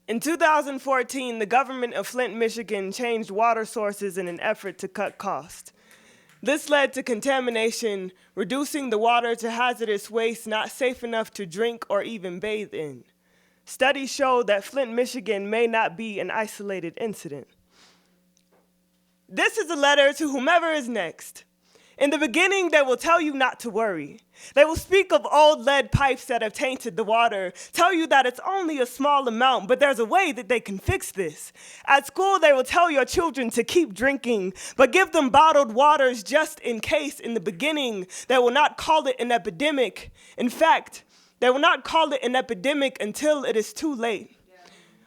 In 2014, the government of Flint, Michigan changed water sources in an effort to cut costs. This led to contamination, reducing the water to hazardous waste not safe enough to drink or even bathe in. Studies show that Flint, Michigan may not be an isolated incident. This is a letter to whomever is next. In the beginning, they will tell you not to worry. They will speak of old lead pipes that have tainted the water, tell you that it's only a small amount, but there's a way that they can fix this. At school, they will tell your children to keep drinking, but give them bottled waters just in case. In the beginning, they will not call it an epidemic. In fact, they will not call it an epidemic until it is too late.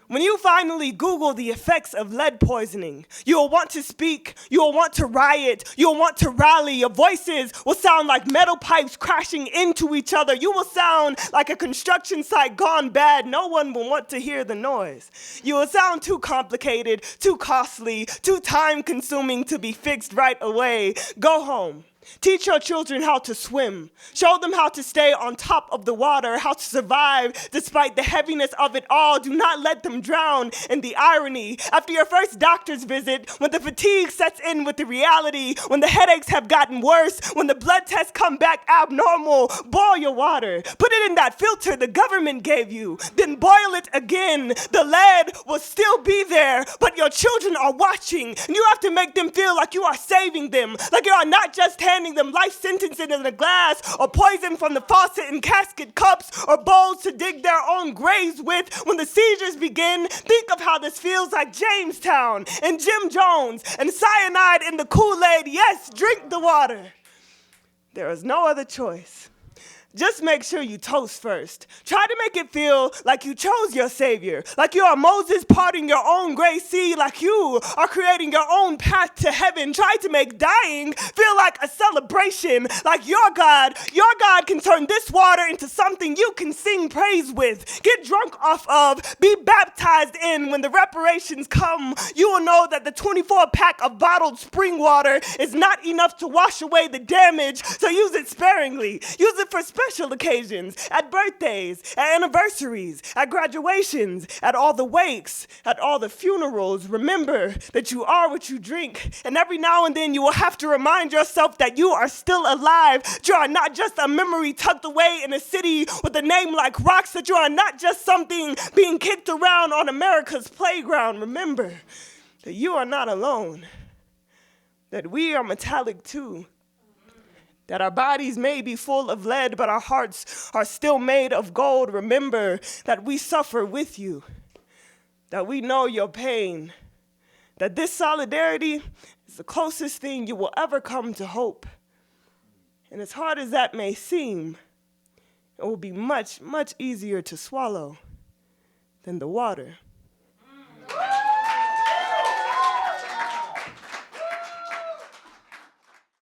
When you finally Google the effects of lead poisoning, you will want to speak, you will want to riot, you will want to rally. Your voices will sound like metal pipes crashing into each other. You will sound like a construction site gone bad. No one will want to hear the noise. You will sound too complicated, too costly, too time-consuming to be fixed right away. Go home. Teach your children how to swim. Show them how to stay on top of the water, how to survive despite the heaviness of it all. Do not let them drown in the irony. After your first doctor's visit, when the fatigue sets in with the reality, when the headaches have gotten worse, when the blood tests come back abnormal, boil your water. Put it in that filter the government gave you. Then boil it again. The lead will still be there, but your children are watching. And you have to make them feel like you are saving them, like you are not just handing them life sentences in a glass or poison from the faucet in casket cups or bowls to dig their own graves with. When the seizures begin, think of how this feels like Jamestown and Jim Jones and cyanide in the Kool-Aid. Yes, drink the water. There is no other choice. Just make sure you toast first. Try to make it feel like you chose your savior, like you are Moses parting your own gray sea, like you are creating your own path to heaven. Try to make dying feel like a celebration, like your God can turn this water into something you can sing praise with, get drunk off of, be baptized in. When the reparations come, you will know that the 24-pack of bottled spring water is not enough to wash away the damage, so use it sparingly. Use it for special occasions, at birthdays, at anniversaries, at graduations, at all the wakes, at all the funerals. Remember that you are what you drink, and every now and then you will have to remind yourself that you are still alive, that you are not just a memory tucked away in a city with a name like rocks, that you are not just something being kicked around on America's playground. Remember that you are not alone, that we are metallic too, that our bodies may be full of lead, but our hearts are still made of gold. Remember that we suffer with you, that we know your pain, that this solidarity is the closest thing you will ever come to hope. And as hard as that may seem, it will be much, much easier to swallow than the water